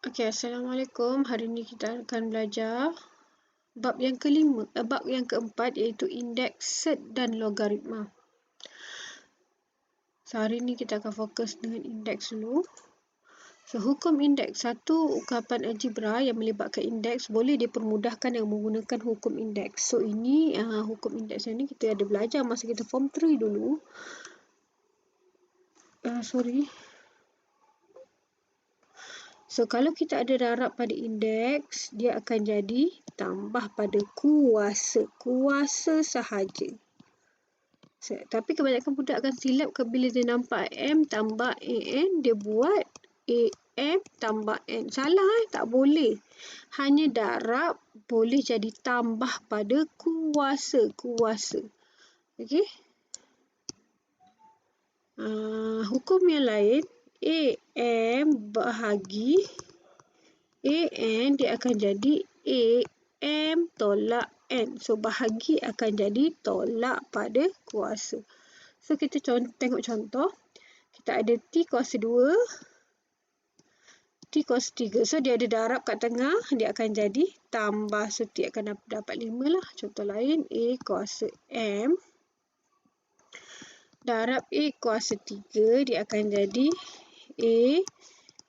Okey, Assalamualaikum. Hari ini kita akan belajar bab yang keempat iaitu indeks, set dan logaritma. So, hari ini kita akan fokus dengan indeks dulu. So, hukum indeks. Satu ungkapan algebra yang melibatkan indeks boleh dipermudahkan dengan menggunakan hukum indeks. So, ini hukum indeks ini kita ada belajar masa kita form 3 dulu. So, kalau kita ada darab pada indeks, dia akan jadi tambah pada kuasa. Kuasa sahaja. So, tapi kebanyakan budak akan silap bila dia nampak M tambah AN, dia buat AM tambah N. Salah, tak boleh. Hanya darab boleh jadi tambah pada kuasa. Kuasa. Okey? Hukum yang lain, AM bahagi AN, dia akan jadi AM tolak N. So, bahagi akan jadi tolak pada kuasa. So, kita tengok contoh. Kita ada T kuasa 2, T kuasa 3. So, dia ada darab kat tengah, dia akan jadi tambah. So, T akan dapat 5 lah. Contoh lain, A kuasa M. Darab A kuasa 3, dia akan jadi A.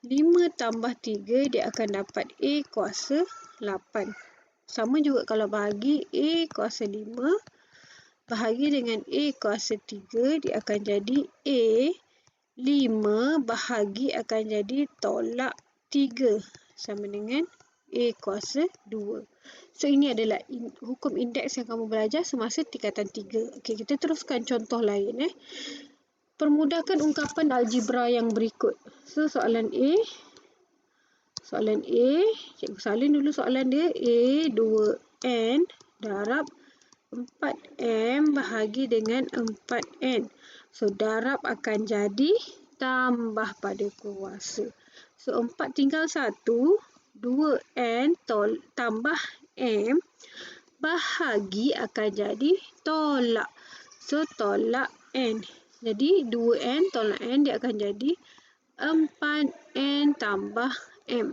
5 tambah 3, dia akan dapat A kuasa 8. Sama juga kalau bahagi A kuasa 5, bahagi dengan A kuasa 3, dia akan jadi A. 5 bahagi akan jadi tolak 3. Sama dengan A kuasa 2. So, ini adalah hukum indeks yang kamu belajar semasa tingkatan 3. Okey, kita teruskan contoh lain. Permudahkan ungkapan algebra yang berikut. So, soalan A. Cikgu salin dulu soalan dia. A 2N darab 4M bahagi dengan 4N. So, darab akan jadi tambah pada kuasa. So, 4 tinggal 1. 2N tambah M bahagi akan jadi tolak. So, tolak N. Jadi, 2N tolak N, dia akan jadi 4N tambah M.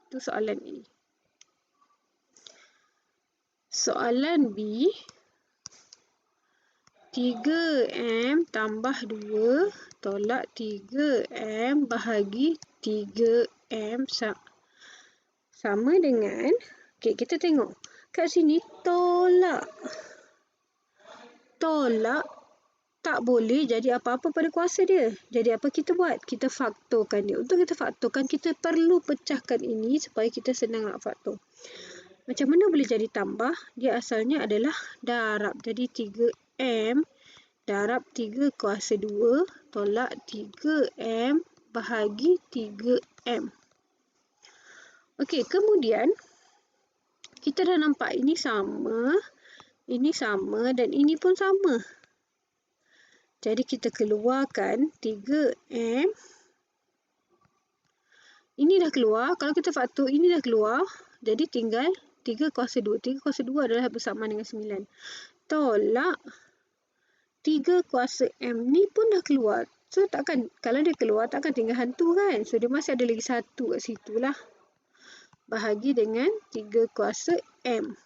Itu soalan A. Soalan B. 3M tambah 2 tolak 3M bahagi 3M sama dengan, okay, kita tengok kat sini tolak tak boleh jadi apa-apa pada kuasa dia. Jadi apa kita buat? Kita faktorkan dia. Untuk kita faktorkan, kita perlu pecahkan ini supaya kita senang nak faktor. Macam mana boleh jadi tambah? Dia asalnya adalah darab. Jadi 3M darab 3 kuasa 2 tolak 3M bahagi 3M. Okey, kemudian kita dah nampak ini sama dan ini pun sama. Jadi kita keluarkan 3M. Ini dah keluar. Kalau kita faktor, ini dah keluar. Jadi tinggal 3 kuasa 2. 3 kuasa 2 adalah bersamaan dengan 9. Tolak 3 kuasa M ni pun dah keluar. So, kalau dia keluar, takkan tinggal hantu kan? So, dia masih ada lagi 1 kat situ lah. Bahagi dengan 3 kuasa M.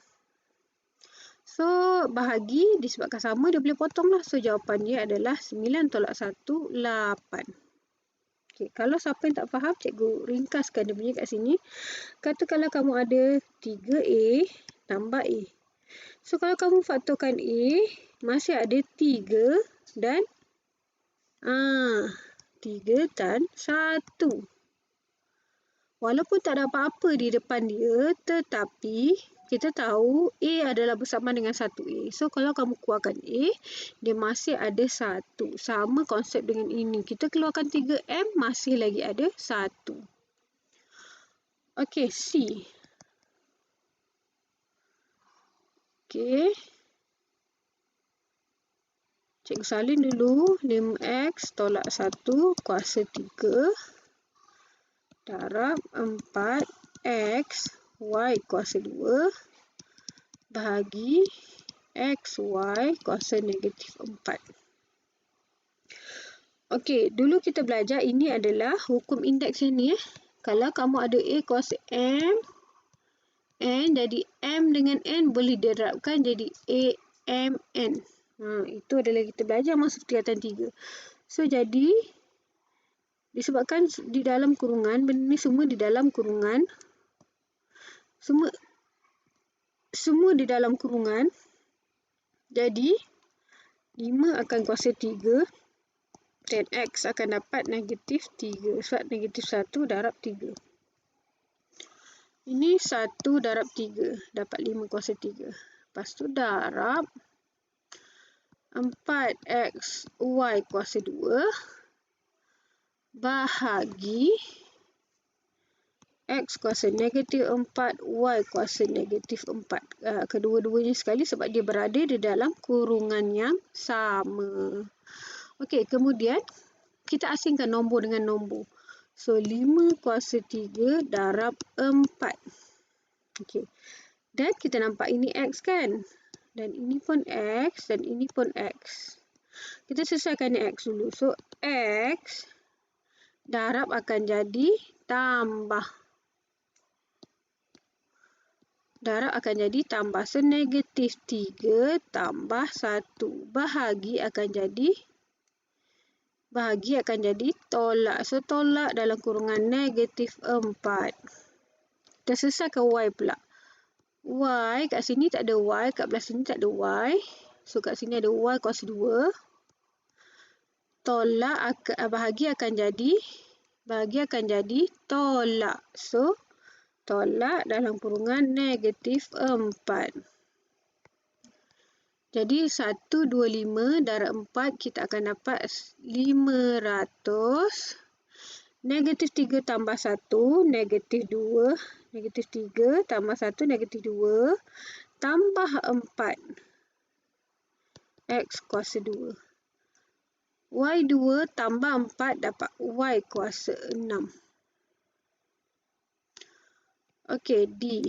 So, bahagi disebabkan sama, dia boleh potong lah. So, jawapan dia adalah 9 tolak 1, 8. Okay, kalau siapa yang tak faham, cikgu ringkaskan dia punya kat sini. Katakanlah kamu ada 3A tambah A. So, kalau kamu faktorkan A, masih ada 3 dan 1. Walaupun tak ada apa-apa di depan dia, tetapi kita tahu A adalah bersamaan dengan 1A. So, kalau kamu keluarkan A, dia masih ada 1. Sama konsep dengan ini. Kita keluarkan 3M, masih lagi ada 1. Okey, C. Okey. Cikgu salin dulu. 5X tolak 1 kuasa 3 darab 4X Y kuasa 2 bahagi XY kuasa negatif 4. Okey, dulu kita belajar ini adalah hukum indeks yang ni. Kalau kamu ada A kuasa M, N jadi M dengan N boleh diterapkan jadi AMN. Itu adalah kita belajar masa tingkatan 3. So, jadi disebabkan di dalam kurungan, benda ni semua di dalam kurungan, semua di dalam kurungan, jadi 5 akan kuasa 3 dan X akan dapat negatif 3 sebab negatif 1 darab 3. Ini 1 darab 3 dapat 5 kuasa 3. Lepas tu darab 4XY kuasa 2 bahagi X kuasa negatif 4, Y kuasa negatif 4. Kedua-duanya sekali sebab dia berada di dalam kurungan yang sama. Okey, kemudian kita asingkan nombor dengan nombor. So, 5 kuasa 3 darab 4. Okey. Dan kita nampak ini X kan? Dan ini pun X dan ini pun X. Kita selesaikan X dulu. So, X darab akan jadi tambah. Darab akan jadi tambah. So, negatif 3 tambah 1. Bahagi akan jadi tolak. So, tolak dalam kurungan negatif 4. Kita selesaikan Y pula. Y kat sini tak ada Y. Kat belah sini tak ada Y. So, kat sini ada Y kuasa 2. Tolak bahagi akan jadi tolak. So, tolak dalam kurungan negatif 4. Jadi 125 darab 4 kita akan dapat 500. Negatif 3 tambah 1 negatif 2. Negatif 3 tambah 1 negatif 2 tambah 4. X kuasa 2. Y2 tambah 4 dapat Y kuasa 6. Okey, D.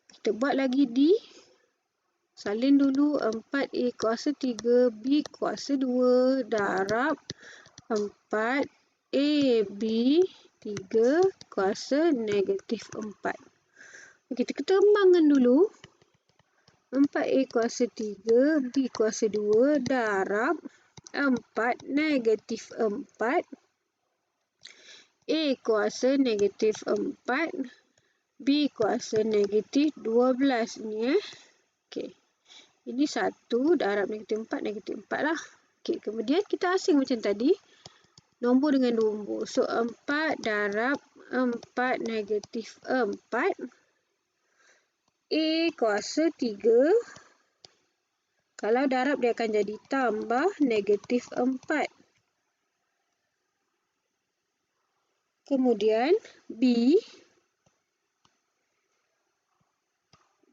Kita buat lagi D. Salin dulu 4A kuasa 3, B kuasa 2 darab 4AB 3 kuasa negatif 4. Okey, kita kembangkan dulu. 4A kuasa 3, B kuasa 2 darab 4 negatif 4. A kuasa negatif 4. B kuasa negatif 12 ni Okey. Ini 1 darab negatif 4, negatif 4 lah. Okey, kemudian kita asing macam tadi. Nombor dengan nombor. So, 4 darab 4 negatif 4. A kuasa 3. Kalau darab dia akan jadi tambah negatif 4. Kemudian B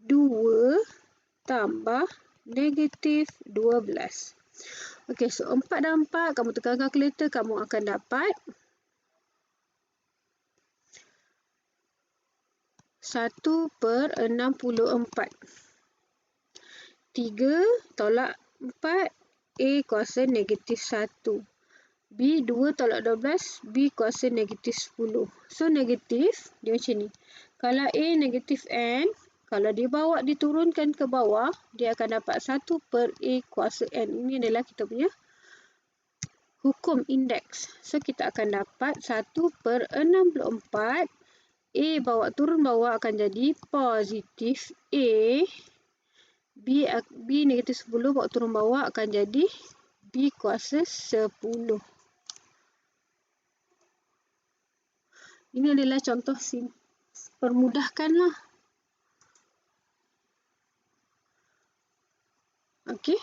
2 tambah negatif 12. Okey, so 4 dan 4, kamu tukar kalkulator, kamu akan dapat 1/64. 3 tolak 4, A kuasa negatif 1. B 2 tolak 12, B kuasa negatif 10. So, negatif, dia macam ni. Kalau A negatif N, kalau diturunkan ke bawah, dia akan dapat 1/A kuasa N. Ini adalah kita punya hukum indeks. So, kita akan dapat 1/64. A turun bawah akan jadi positif A. B negatif 10 bawa turun bawah akan jadi B kuasa 10. Ini adalah contoh permudahkan lah. Okey.